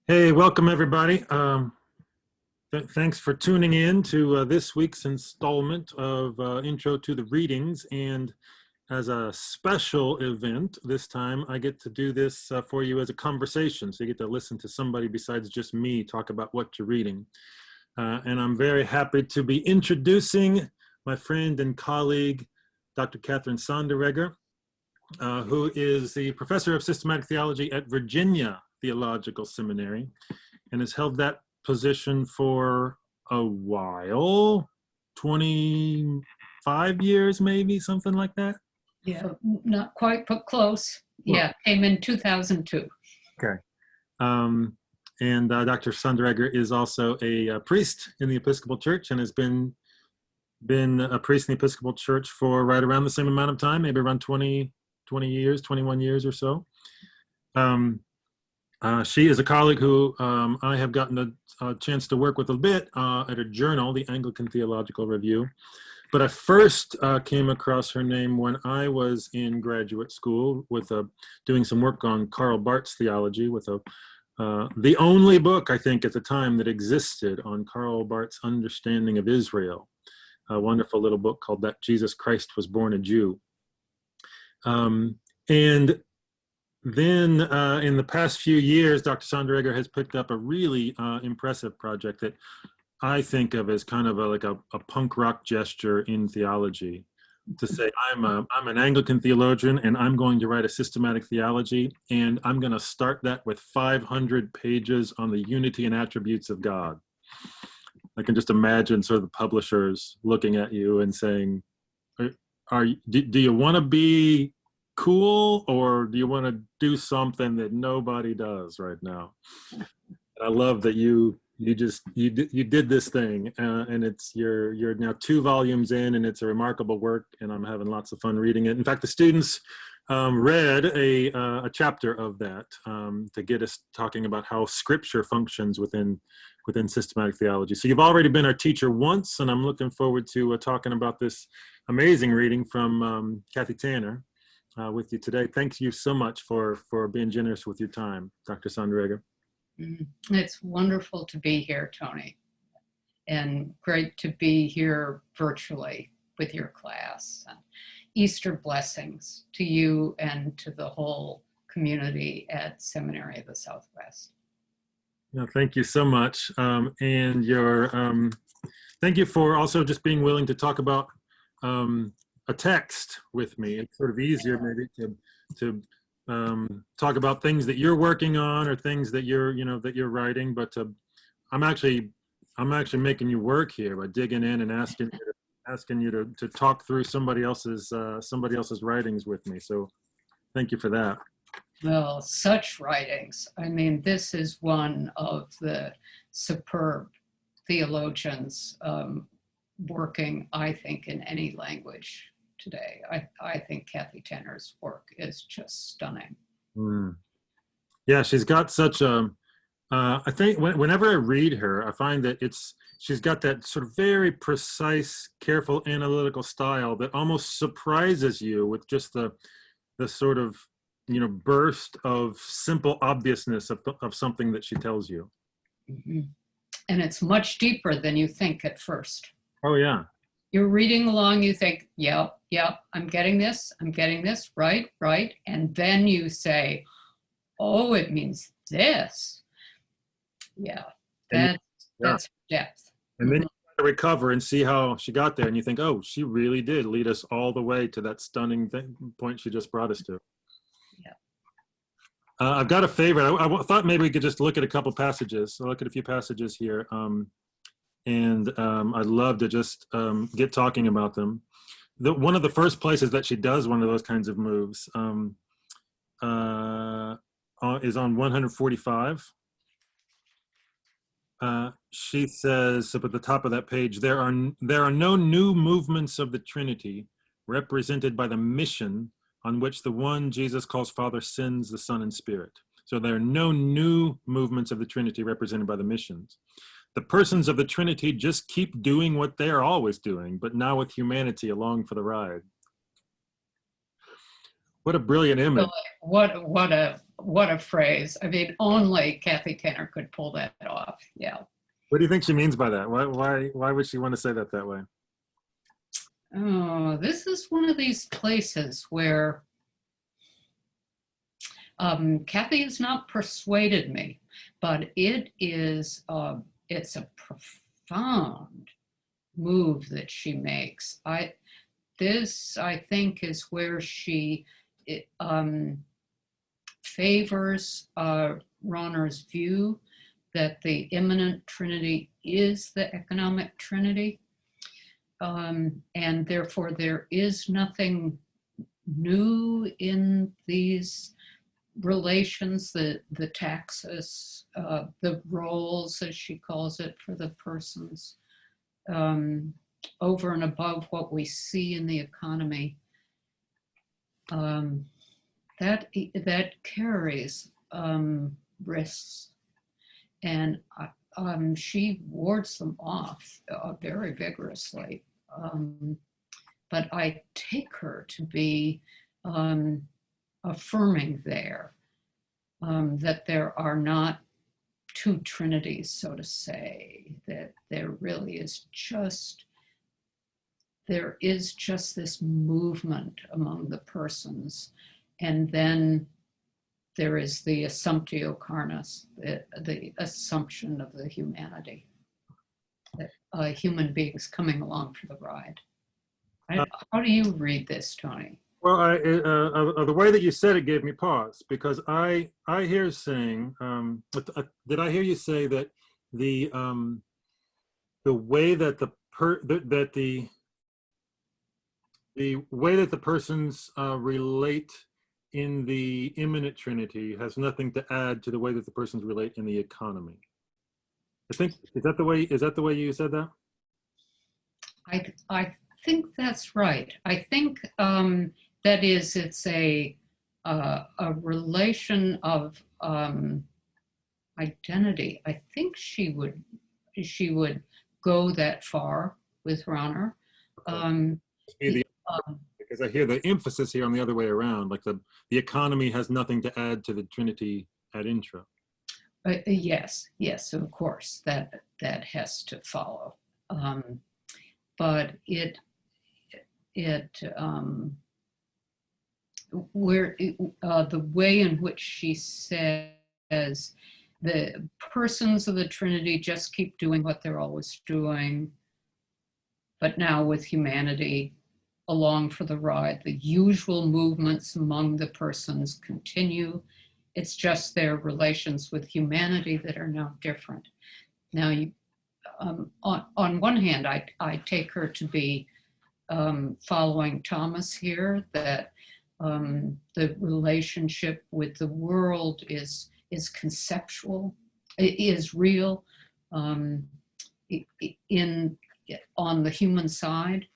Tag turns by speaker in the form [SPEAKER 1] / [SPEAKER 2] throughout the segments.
[SPEAKER 1] Hey, welcome everybody. Thanks for tuning in to this week's installment of Intro to the Readings. And as a special event this time, I get to do this for you as a conversation. So you get to listen to somebody besides just me talk about what you're reading. And I'm very happy to be introducing my friend and colleague, Dr. Kathryn Sonderegger, who is the professor of systematic theology at Virginia Theological Seminary and has held that position for a while, 25 years maybe, something like that.
[SPEAKER 2] Yeah, not quite, but close. Yeah, came in 2002.
[SPEAKER 1] Okay. And Dr. Sonderegger is also a priest in the Episcopal Church and has been a priest in the Episcopal Church for right around the same amount of time, maybe around 20 years, 21 years or so. She is a colleague who I have gotten a chance to work with a bit at a journal, the Anglican Theological Review. But I first came across her name when I was in graduate school with doing some work on Karl Barth's theology with the only book, I think, at the time that existed on Karl Barth's understanding of Israel. A wonderful little book called That Jesus Christ Was Born a Jew. And then in the past few years, Dr. Sonderegger has picked up a really impressive project that I think of as kind of like a punk rock gesture in theology, to say I'm an Anglican theologian and I'm going to write a systematic theology, and I'm going to start that with 500 pages on the unity and attributes of God. I can just imagine sort of the publishers looking at you and saying, do you want to be cool, or do you want to do something that nobody does right now? I love that you did this thing, and you're now 2 volumes in, and it's a remarkable work, and I'm having lots of fun reading it. In fact, the students read a chapter of that to get us talking about how Scripture functions within systematic theology. So you've already been our teacher once, and I'm looking forward to talking about this amazing reading from Kathy Tanner with you today. Thank you so much for being generous with your time, Dr. Sonderegger.
[SPEAKER 2] It's wonderful to be here, Tony, and great to be here virtually with your class. Easter blessings to you and to the whole community at Seminary of the Southwest.
[SPEAKER 1] No, thank you so much, and thank you for also just being willing to talk about a text with me. It's sort of easier maybe to talk about things that you're working on or things that you're writing, but I'm actually making you work here by digging in and asking you to talk through somebody else's writings with me. So thank you for that.
[SPEAKER 2] Well, such writings. I mean, this is one of the superb theologians working, I think, in any language today. I think Kathy Tanner's work is just stunning.
[SPEAKER 1] Yeah, she's got such I think whenever I read her, I find that she's got that sort of very precise, careful, analytical style that almost surprises you with just the sort of burst of simple obviousness of something that she tells you.
[SPEAKER 2] Mm-hmm. And it's much deeper than you think at first.
[SPEAKER 1] Oh yeah.
[SPEAKER 2] You're reading along, you think, yep, I'm getting this, right. And then you say, oh, it means this. Yeah, that's depth.
[SPEAKER 1] And then you try to recover and see how she got there, and you think, oh, she really did lead us all the way to that stunning point she just brought us to.
[SPEAKER 2] Yeah.
[SPEAKER 1] I've got a favorite. I thought maybe we could just look at a couple passages. So look at a few passages here. And I'd love to just get talking about them. One of the first places that she does one of those kinds of moves is on 145. She says up at the top of that page, there are no new movements of the Trinity represented by the mission on which the one Jesus calls Father sends the Son and Spirit. So there are no new movements of the Trinity represented by the missions. The persons of the Trinity just keep doing what they're always doing, but now with humanity along for the ride. What a brilliant image.
[SPEAKER 2] What a phrase. I mean, only Kathy Tanner could pull that off. Yeah.
[SPEAKER 1] What do you think she means by that? Why would she want to say that way?
[SPEAKER 2] Oh, this is one of these places where Kathy has not persuaded me, but it's a profound move that she makes. This, I think, is where she favors Rauner's view that the immanent Trinity is the economic Trinity, and therefore there is nothing new in these relations, the taxes, the roles, as she calls it, for the persons, over and above what we see in the economy. That carries risks, and she wards them off very vigorously. But I take her to be affirming there that there are not two trinities, so to say, that there really is just, there is just this movement among the persons. And then there is the assumptio carnis, the assumption of the humanity, that human beings coming along for the ride. How do you read this, Tony?
[SPEAKER 1] Well, the way that you said it gave me pause, because I hear saying, did I hear you say that the way that the way that the persons relate in the immanent Trinity has nothing to add to the way that the persons relate in the economy? I think, is that the way you said that?
[SPEAKER 2] I think that's right. I think that is, it's a relation of identity. I think she would go that far with Rauner.
[SPEAKER 1] Because I hear the emphasis here on the other way around, like the economy has nothing to add to the Trinity ad intra.
[SPEAKER 2] Yes, of course, that has to follow. But the way in which she says the persons of the Trinity just keep doing what they're always doing, but now with humanity along for the ride, the usual movements among the persons continue. It's just their relations with humanity that are now different. Now, on one hand, I take her to be following Thomas here, that the relationship with the world is conceptual, is real on the human side,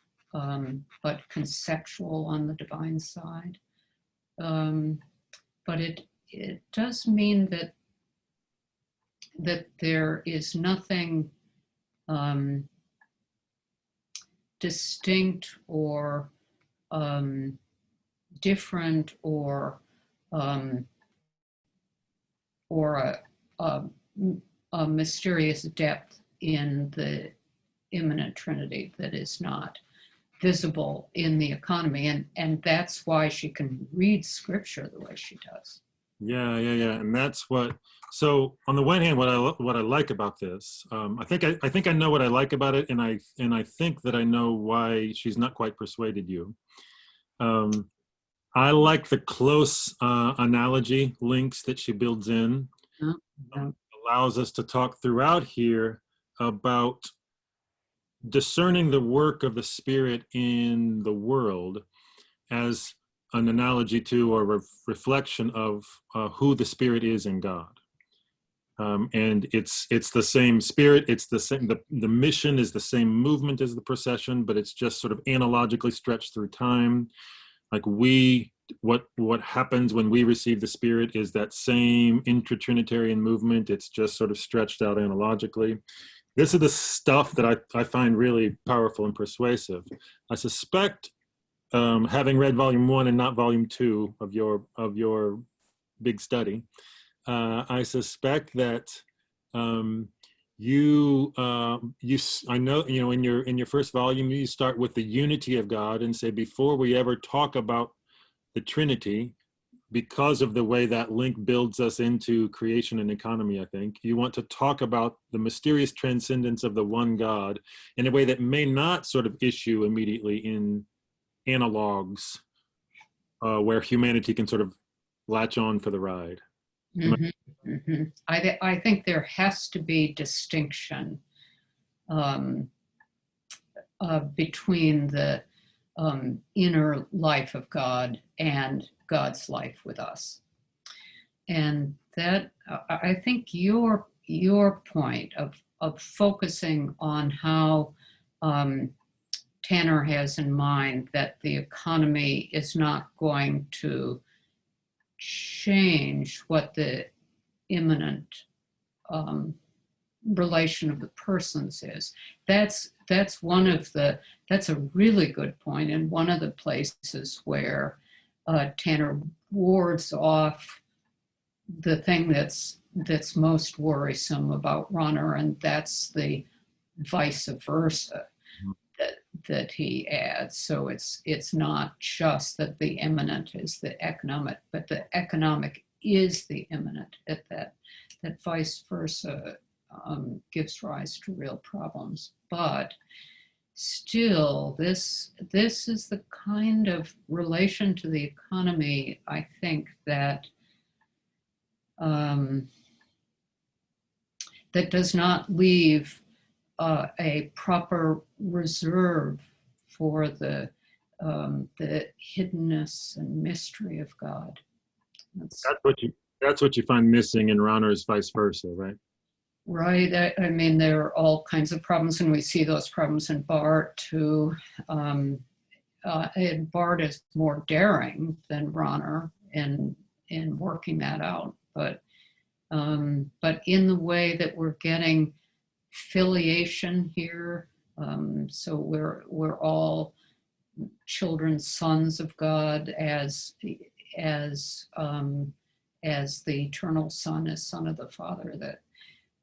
[SPEAKER 2] but conceptual on the divine side. But it does mean that there is nothing distinct or different or a mysterious depth in the immanent Trinity that is not visible in the economy, and that's why she can read scripture the way she does.
[SPEAKER 1] Yeah, and that's what. So on the one hand, what I like about this, I think I know what I like about it, and I think that I know why she's not quite persuaded you. I like the close analogy links that she builds in. Allows us to talk throughout here about discerning the work of the Spirit in the world as an analogy to or a reflection of who the Spirit is in God. And it's the same Spirit, it's the same, the mission is the same movement as the procession, but it's just sort of analogically stretched through time. Like what happens when we receive the Spirit is that same intra-Trinitarian movement. It's just sort of stretched out analogically. This is the stuff that I find really powerful and persuasive. I suspect having read volume 1 and not volume 2 of your big study, I suspect that I know, in your first volume, you start with the unity of God and say, before we ever talk about the Trinity, because of the way that link builds us into creation and economy, I think, you want to talk about the mysterious transcendence of the one God in a way that may not sort of issue immediately in analogs, where humanity can sort of latch on for the ride.
[SPEAKER 2] Mhm, mhm. I think there has to be distinction um, between the inner life of God and God's life with us. And that, I think your point of focusing on how Tanner has in mind that the economy is not going to change what the immanent relation of the persons is. That's a really good point, and one of the places where Tanner wards off the thing that's most worrisome about Runner, and that's the vice versa that he adds. So it's not just that the immanent is the economic, but the economic is the immanent. That vice versa gives rise to real problems. But still, this is the kind of relation to the economy, I think, that that does not leave a proper reserve for the hiddenness and mystery of God.
[SPEAKER 1] That's what you find missing in Ronner's vice versa, right?
[SPEAKER 2] Right. I mean, there are all kinds of problems, and we see those problems in Barth too. And Barth is more daring than Ronner in working that out, but in the way that we're getting filiation here, so we're all children, sons of God, as the eternal Son is Son of the Father.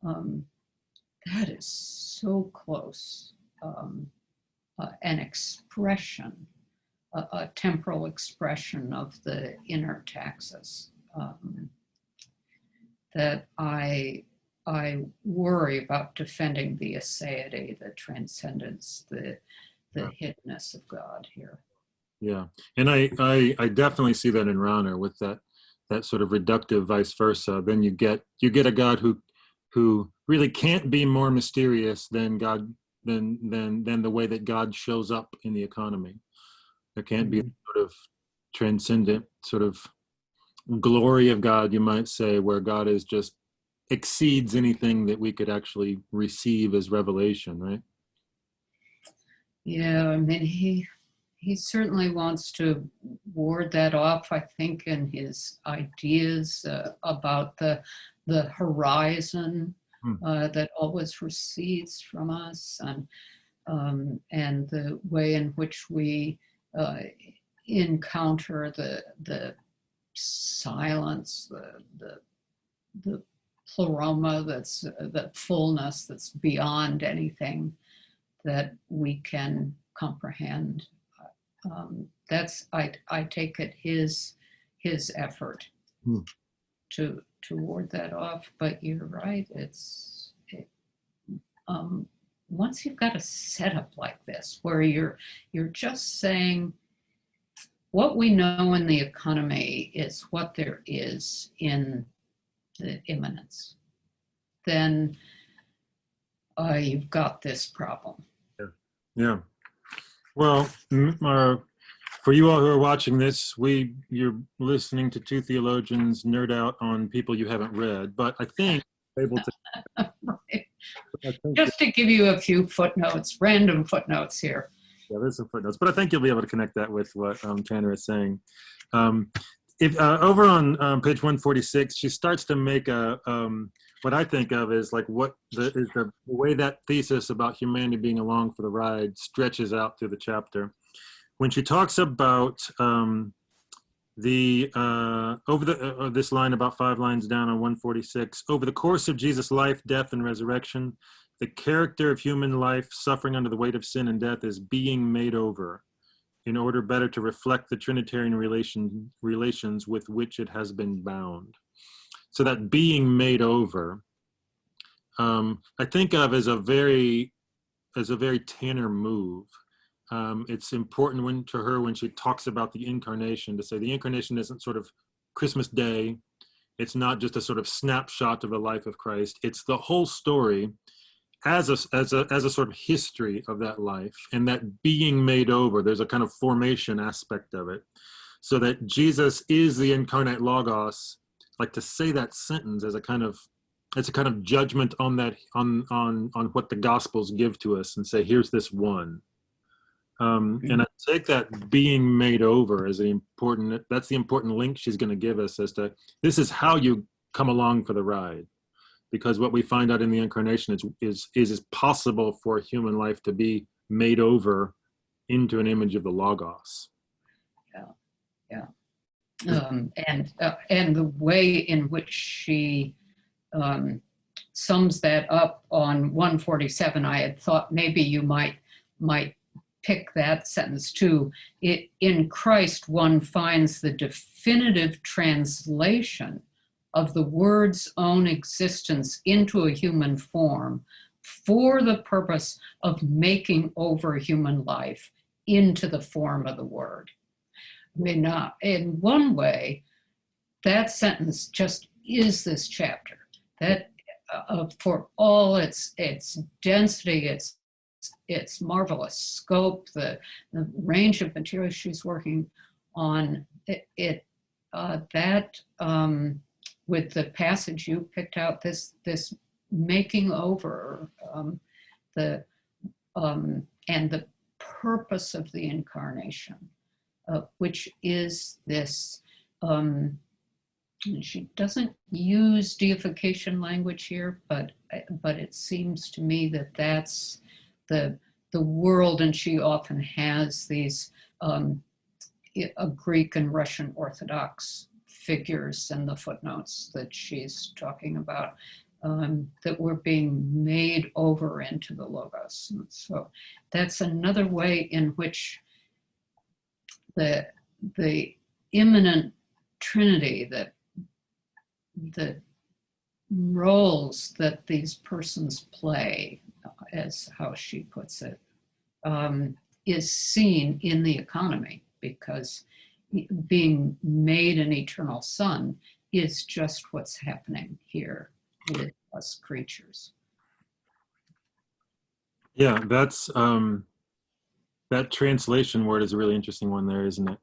[SPEAKER 2] That is so close, an expression, a temporal expression of the inner taxis, that I worry about defending the aseity, the transcendence, the hiddenness of God here.
[SPEAKER 1] Yeah, and I definitely see that in Ronner with that sort of reductive vice versa. Then you get a God who really can't be more mysterious than God than the way that God shows up in the economy. There can't be sort of transcendent sort of glory of God, you might say, where God is just exceeds anything that we could actually receive as revelation, right?
[SPEAKER 2] Yeah, I mean, he certainly wants to ward that off, I think, in his ideas about the horizon that always recedes from us, and the way in which we encounter the silence, the pleroma, that's the fullness that's beyond anything that we can comprehend. That's I take it his effort to ward that off. But you're right. Once you've got a setup like this, where you're just saying what we know in the economy is what there is in the immanence, then you've got this problem.
[SPEAKER 1] Yeah. Well, for you all who are watching this, you're listening to two theologians nerd out on people you haven't read, but I think able to.
[SPEAKER 2] Right. Just to give you a few footnotes, random footnotes here.
[SPEAKER 1] Yeah, there's some footnotes, but I think you'll be able to connect that with what Tanner is saying. If over on page 146, she starts to make what I think of as like what the way that thesis about humanity being along for the ride stretches out through the chapter. when she talks about this line about 5 lines down on 146, over the course of Jesus' life, death, and resurrection, the character of human life suffering under the weight of sin and death is being made over in order better to reflect the Trinitarian relations with which it has been bound. So that being made over, I think of as a very Tanner move. It's important to her when she talks about the incarnation to say the incarnation isn't sort of Christmas Day. It's not just a sort of snapshot of the life of Christ. It's the whole story as a sort of history of that life, and that being made over. There's a kind of formation aspect of it, so that Jesus is the incarnate Logos. Like to say that sentence as it's a kind of judgment on that on what the Gospels give to us, and say here's this one. And I take that being made over as that's the important link she's going to give us as to this is how you come along for the ride, because what we find out in the incarnation is possible for human life to be made over into an image of the Logos.
[SPEAKER 2] Yeah. And the way in which she sums that up on 147, I had thought maybe you might pick that sentence too. In Christ, one finds the definitive translation of the Word's own existence into a human form for the purpose of making over human life into the form of the Word. I mean, in one way, that sentence just is this chapter. That for all its density, its marvelous scope, the range of materials she's working on, with the passage you picked out, this making over and the purpose of the incarnation, which is this. She doesn't use deification language here, but it seems to me that that's the world, and she often has these Greek and Russian Orthodox figures in the footnotes that she's talking about, that were being made over into the Logos. And so that's another way in which the immanent Trinity, that the roles that these persons play, as how she puts it, is seen in the economy, because being made an eternal Son is just what's happening here with us creatures.
[SPEAKER 1] Yeah, that's that translation word is a really interesting one there, isn't it?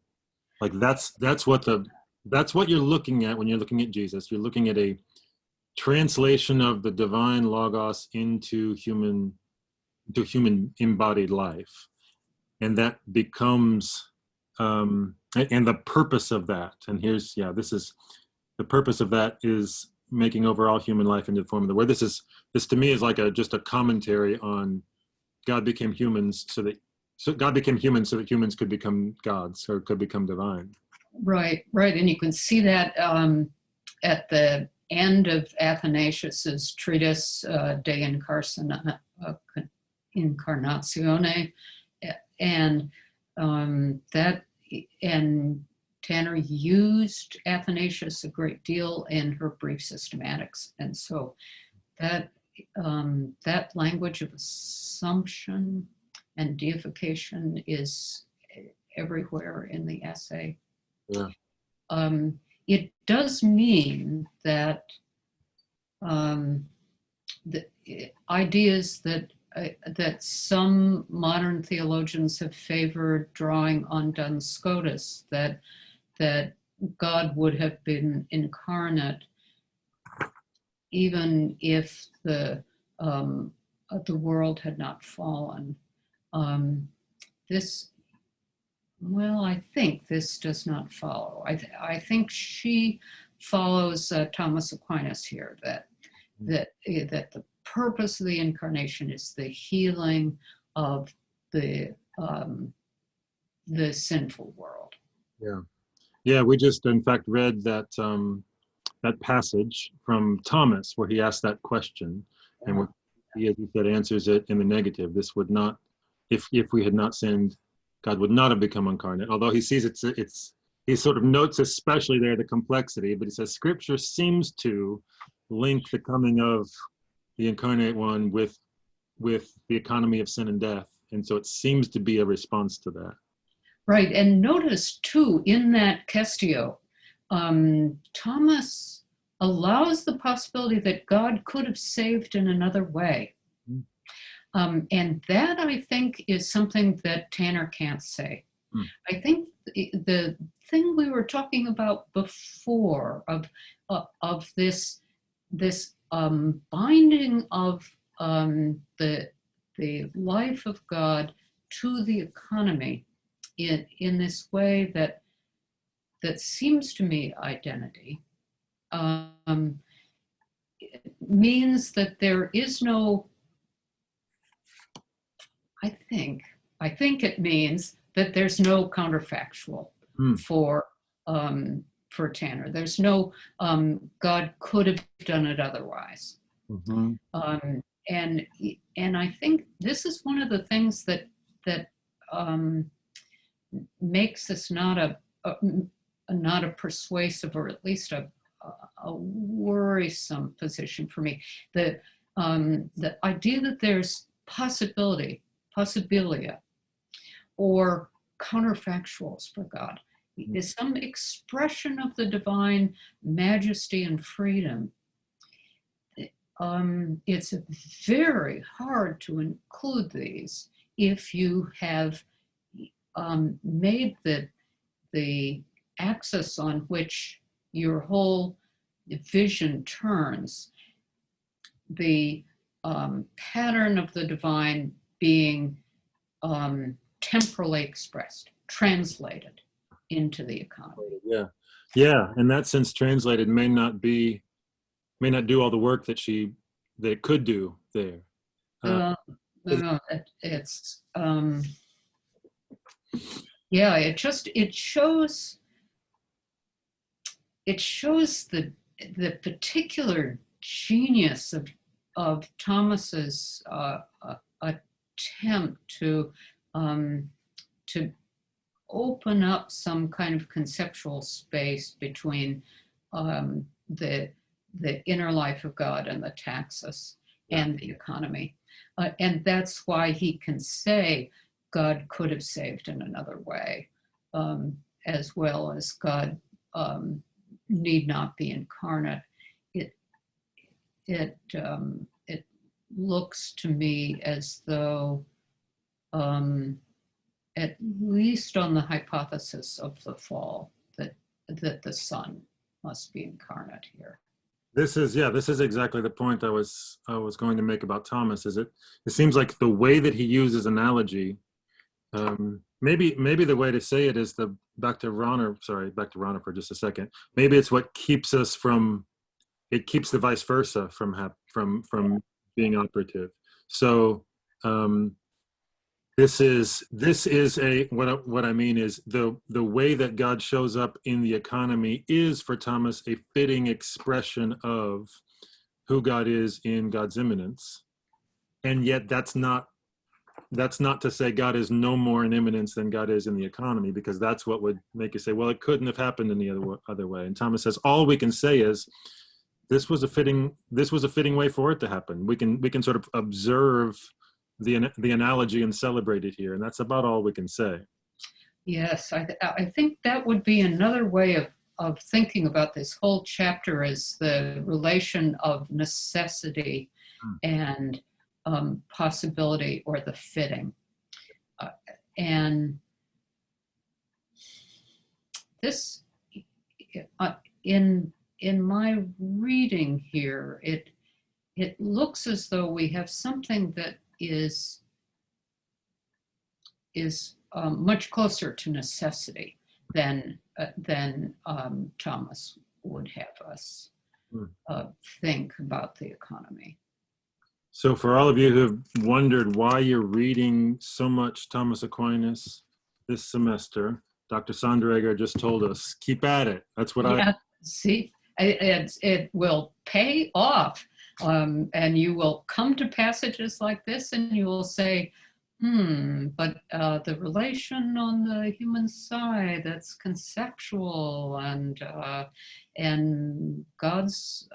[SPEAKER 1] Like that's what you're looking at when you're looking at Jesus. You're looking at a translation of the divine Logos into human embodied life, and that becomes and the purpose of that. And this is the purpose of that is making over all human life into the form of the Word. This to me is like just a commentary on God became humans so God became human so that humans could become gods or could become divine. Right.
[SPEAKER 2] And you can see that at the end of Athanasius's treatise De Incarnatione, and Tanner used Athanasius a great deal in her brief systematics, and so that language of assumption and deification is everywhere in the essay.
[SPEAKER 1] Yeah.
[SPEAKER 2] It does mean that the ideas that some modern theologians have favored drawing on Duns Scotus, that God would have been incarnate even if the world had not fallen. I think this does not follow. I think she follows Thomas Aquinas here, that the purpose of the incarnation is the healing of the the sinful world.
[SPEAKER 1] Yeah. Yeah, we just in fact read that that passage from Thomas where he asked that question, and where he, as he said, answers it in the negative. This would not, if we had not sinned, God would not have become incarnate. Although he sees it's he sort of notes especially there the complexity, but he says Scripture seems to link the coming of the incarnate one with the economy of sin and death, and so it seems to be a response to that.
[SPEAKER 2] Right, and notice too, in that Quaestio, Thomas allows the possibility that God could have saved in another way. And that, I think, is something that Tanner can't say. I think the thing we were talking about before of this binding of the life of God to the economy in this way that seems to me identity, means that there is no, I think it means that there's no counterfactual for Tanner. There's no God could have done it otherwise. And I think this is one of the things that makes this not a persuasive, or at least a worrisome position for me. The idea that there's possibilia, or counterfactuals for God, is some expression of the divine majesty and freedom. It's very hard to include these if you have made the axis on which your whole vision turns the pattern of the divine being temporally expressed, translated into the economy.
[SPEAKER 1] Yeah. In that sense, translated may not do all the work that it could do there.
[SPEAKER 2] No, it's yeah. It shows the particular genius of Thomas's attempt to open up some kind of conceptual space between the inner life of God and the taxis and the economy. And that's why he can say God could have saved in another way, as well as God need not be incarnate. It looks to me as though, at least on the hypothesis of the fall, that the Son must be incarnate here.
[SPEAKER 1] This is exactly the point I was going to make about Thomas. It seems like the way that he uses analogy, maybe the way to say it is back to Rahner for just a second. Maybe it's what keeps us it keeps the vice versa from being operative. So this is what I mean is the way that God shows up in the economy is for Thomas a fitting expression of who God is in God's immanence, and yet that's not to say God is no more in immanence than God is in the economy, because that's what would make you say, well, it couldn't have happened in the other way. And Thomas says all we can say is this was a fitting way for it to happen. We can sort of observe the analogy and celebrate it here, and that's about all we can say.
[SPEAKER 2] Yes, I think that would be another way of thinking about this whole chapter, is the relation of necessity and possibility, or the fitting. And this, in my reading here, it looks as though we have something that is much closer to necessity than Thomas would have us think about the economy.
[SPEAKER 1] So for all of you who have wondered why you're reading so much Thomas Aquinas, this semester. Dr. Sonderegger just told us, keep at it. That's what
[SPEAKER 2] Yeah, see, it will pay off. And you will come to passages like this and you will say, but the relation on the human side, that's conceptual, and God's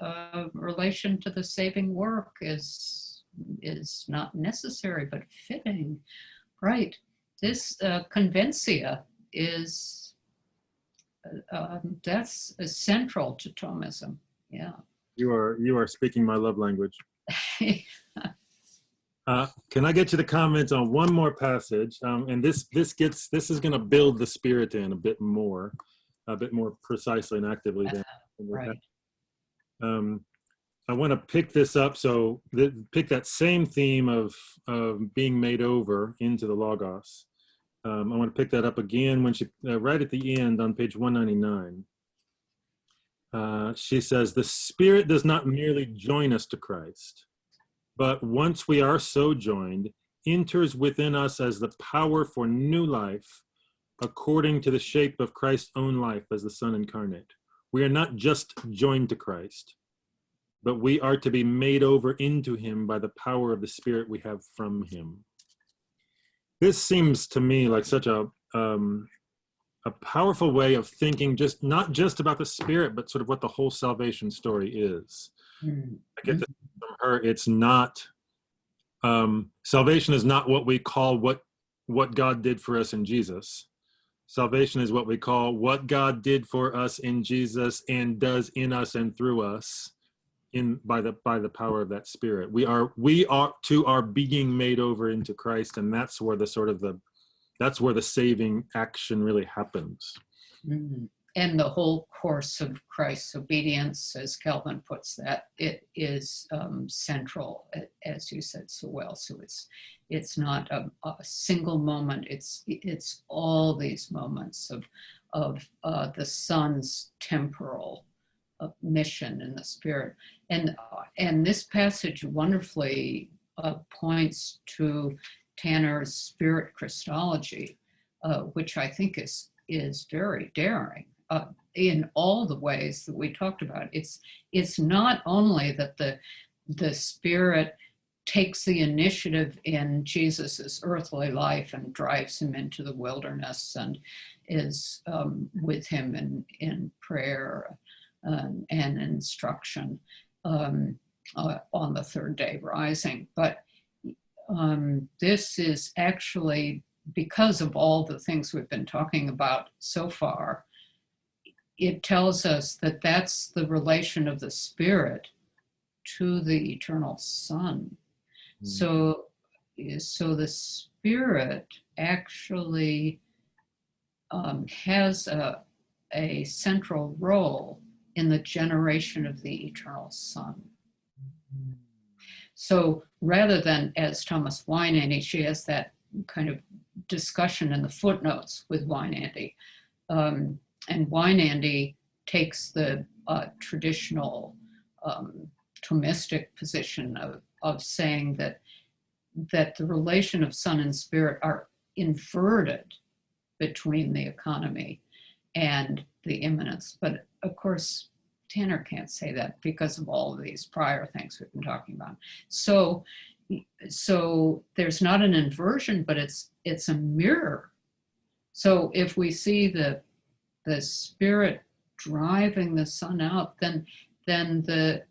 [SPEAKER 2] relation to the saving work is not necessary but fitting. Right. This convencia is that's central to Thomism. Yeah.
[SPEAKER 1] you are speaking my love language. Can I get you to comment on one more passage? And this is going to build the spirit in a bit more precisely and actively than
[SPEAKER 2] right.
[SPEAKER 1] I want to pick this up. So pick that same theme of being made over into the Logos. I want to pick that up again when she right at the end on page 199. She says, the Spirit does not merely join us to Christ, but once we are so joined, enters within us as the power for new life, according to the shape of Christ's own life as the Son incarnate. We are not just joined to Christ, but we are to be made over into him by the power of the Spirit we have from him. This seems to me like such a powerful way of thinking, not just about the Spirit, but sort of what the whole salvation story is. I get this from her. It's not, salvation is not what we call what God did for us in Jesus. Salvation is what we call what God did for us in Jesus and does in us and through us by the power of that Spirit. We are being made over into Christ, and that's where that's where the saving action really happens.
[SPEAKER 2] Mm-hmm. And the whole course of Christ's obedience, as Calvin puts that, it is central, as you said so well. So it's not a single moment. It's all these moments of the Son's temporal mission in the Spirit. And this passage wonderfully points to Tanner's Spirit Christology, which I think is very daring in all the ways that we talked about. It's not only that the Spirit takes the initiative in Jesus's earthly life and drives him into the wilderness and is with him in prayer and instruction on the third day rising. But this is actually, because of all the things we've been talking about so far, it tells us that that's the relation of the Spirit to the eternal Son. So the Spirit actually has a central role in the generation of the eternal Son. So rather than, as Thomas Weinandy, she has that kind of discussion in the footnotes with Weinandy. And Weinandy takes the traditional Thomistic position of saying that the relation of Son and Spirit are inverted between the economy and the immanence. But of course, Tanner can't say that because of all of these prior things we've been talking about. So there's not an inversion, but it's a mirror. So if we see the Spirit driving the Son out, then the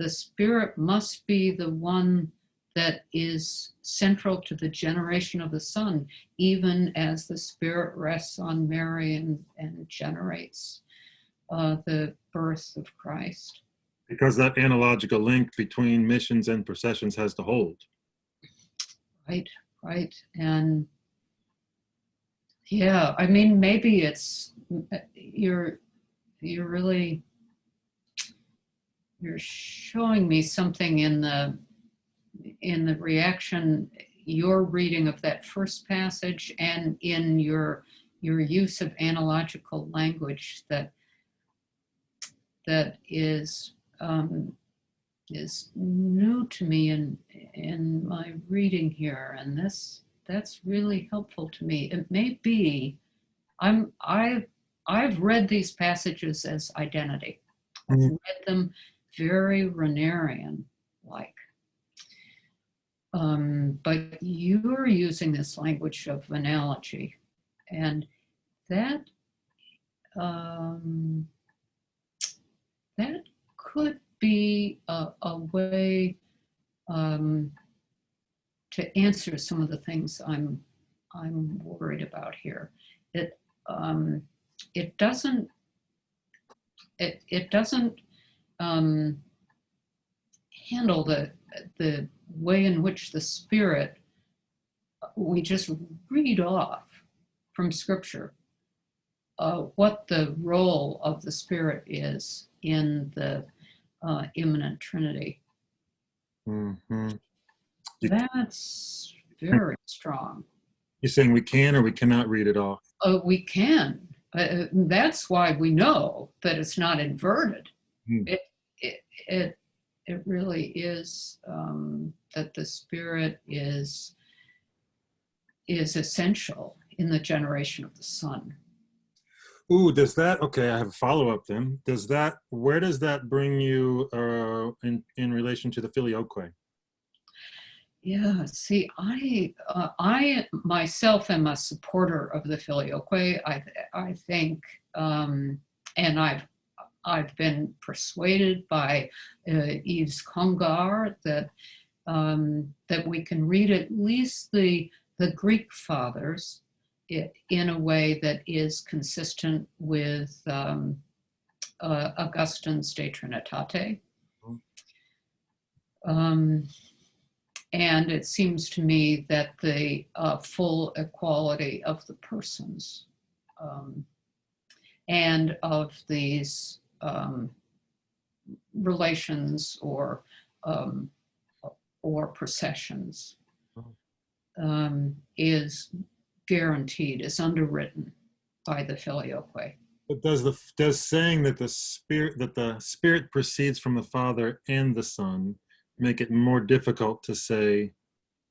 [SPEAKER 2] Spirit must be the one that is central to the generation of the Son, even as the Spirit rests on Mary and generates the birth of Christ.
[SPEAKER 1] Because that analogical link between missions and processions has to hold.
[SPEAKER 2] Right. And yeah, I mean, maybe it's, you're showing me something in the reaction, your reading of that first passage, and in your use of analogical language that is new to me in my reading here. And this that's really helpful to me. It may be I've read these passages as identity. I've
[SPEAKER 1] Mm.
[SPEAKER 2] read them very Ranierian like. But you're using this language of analogy, and that um, that could be a way to answer some of the things I'm worried about here. It um, it doesn't it doesn't handle the way in which the Spirit, we just read off from Scripture what the role of the Spirit is in the immanent Trinity.
[SPEAKER 1] Mm-hmm.
[SPEAKER 2] That's very strong.
[SPEAKER 1] You're saying we can or we cannot read it off?
[SPEAKER 2] We can. That's why we know that it's not inverted.
[SPEAKER 1] Mm.
[SPEAKER 2] It it it, it really is that the Spirit is essential in the generation of the Son.
[SPEAKER 1] Ooh, does that, okay, I have a follow-up then. Where does that bring you in relation to the filioque?
[SPEAKER 2] Yeah, see, I myself am a supporter of the filioque. I think, and I've been persuaded by Yves Congar that that we can read at least the Greek fathers in a way that is consistent with Augustine's De Trinitate. And it seems to me that the full equality of the persons and of these relations or processions is guaranteed, is underwritten by the filioque.
[SPEAKER 1] But does saying that the spirit proceeds from the Father and the Son make it more difficult to say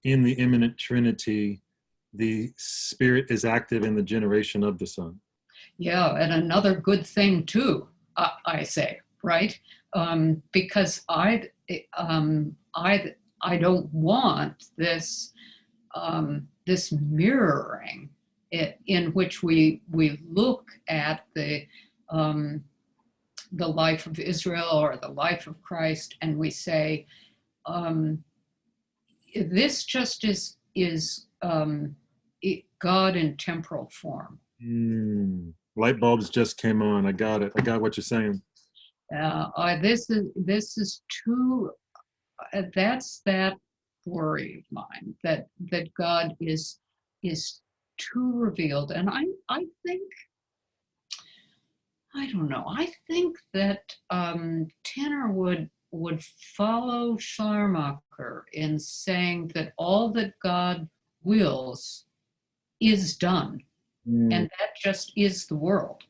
[SPEAKER 1] in the immanent Trinity the Spirit is active in the generation of the Son?
[SPEAKER 2] Yeah, and another good thing too, I say, right? Because I don't want this this mirroring in which we look at the life of Israel or the life of Christ, and we say this just is God in temporal form.
[SPEAKER 1] Light bulbs just came on. I got it. I got what you're saying.
[SPEAKER 2] This is too. That's that worry of mine that God is too revealed, and I think I don't know. I think that Tanner would follow Schleiermacher in saying that all that God wills is done, and that just is the world.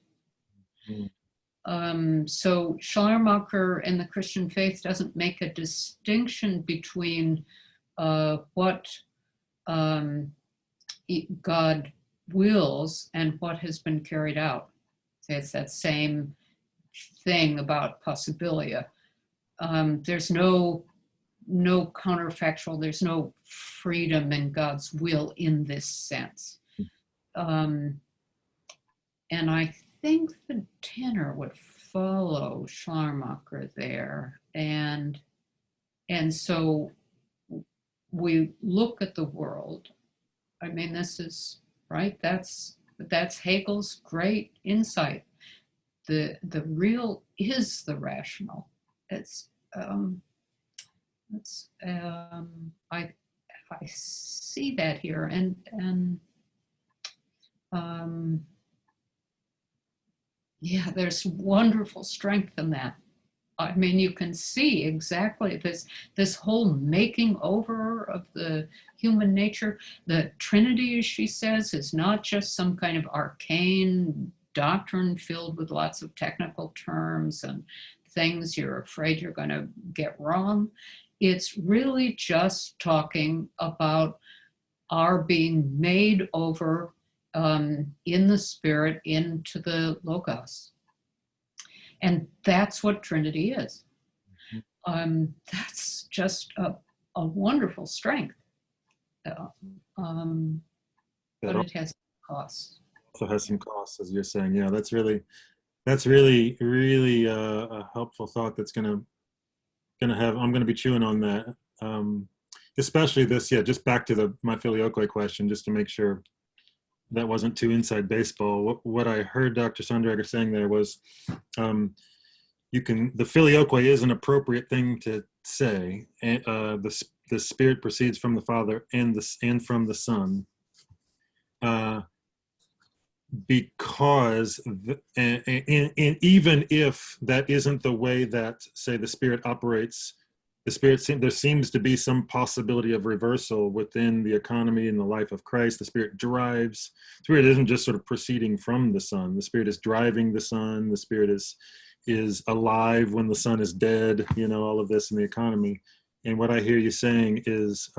[SPEAKER 2] So Schleiermacher in the Christian faith doesn't make a distinction between what God wills and what has been carried out. It's that same thing about possibilia. There's no counterfactual, there's no freedom in God's will in this sense. And I think the Tanner would follow Schleiermacher there. And so we look at the world. I mean, this is, right, that's Hegel's great insight. The real is the rational. I see that here, and yeah, there's wonderful strength in that. I mean, you can see exactly this whole making over of the human nature. The Trinity, as she says, is not just some kind of arcane doctrine filled with lots of technical terms and things you're afraid you're going to get wrong. It's really just talking about are being made over in the Spirit into the Logos. And that's what Trinity is. That's just a wonderful strength. But it has costs.
[SPEAKER 1] Also has some costs, as you're saying. Yeah, that's really a helpful thought. That's gonna have. I'm gonna be chewing on that. Especially this. Yeah, just back to my filioque question, just to make sure that wasn't too inside baseball. What I heard Dr. Sonderegger saying there was, the filioque is an appropriate thing to say. And, the Spirit proceeds from the Father and from the Son. Because even if that isn't the way that, say, the Spirit operates, there seems to be some possibility of reversal within the economy and the life of Christ. The Spirit drives. The Spirit isn't just sort of proceeding from the Son. The Spirit is driving the Son. The Spirit is alive when the Son is dead. All of this in the economy. And what I hear you saying is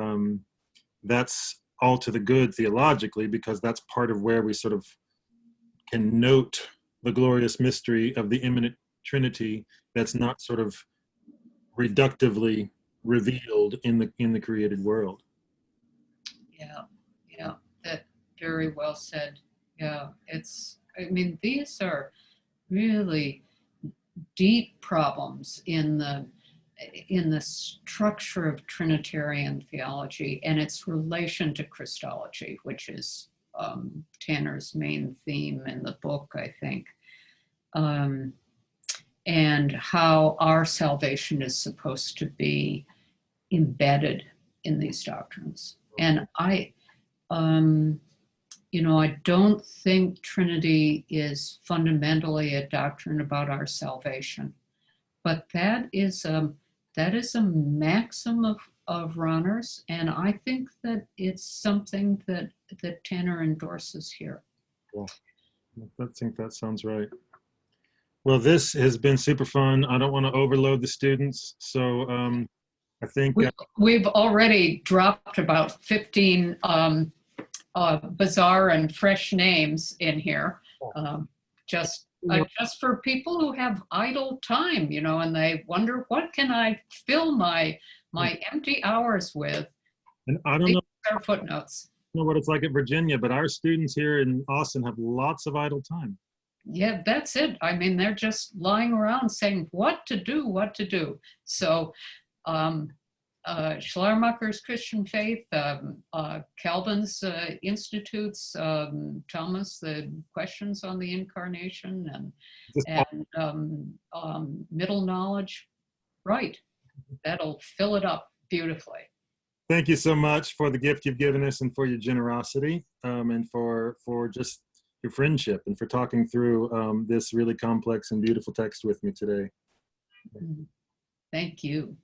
[SPEAKER 1] that's all to the good theologically, because that's part of where we sort of can note the glorious mystery of the immanent Trinity that's not sort of reductively revealed in the created world.
[SPEAKER 2] Yeah, that very well said. Yeah, these are really deep problems in the structure of Trinitarian theology and its relation to Christology, which is Tanner's main theme in the book, I think, and how our salvation is supposed to be embedded in these doctrines. And I don't think Trinity is fundamentally a doctrine about our salvation, but that is a maxim of Rahner's, and I think that it's something that Tanner endorses here.
[SPEAKER 1] Yeah, I think that sounds right. Well, this has been super fun. I don't want to overload the students, so I think
[SPEAKER 2] we've already dropped about 15 bizarre and fresh names in here, just for people who have idle time, and they wonder, what can I fill my empty hours with?
[SPEAKER 1] And I don't know.
[SPEAKER 2] Our footnotes.
[SPEAKER 1] I don't know what it's like at Virginia, but our students here in Austin have lots of idle time.
[SPEAKER 2] Yeah, that's it. They're just lying around saying what to do. So Schleiermacher's Christian Faith, Calvin's Institutes, Thomas, the Questions on the Incarnation, and Middle Knowledge. Right. That'll fill it up beautifully.
[SPEAKER 1] Thank you so much for the gift you've given us, and for your generosity, and for just your friendship, and for talking through this really complex and beautiful text with me today.
[SPEAKER 2] Thank you.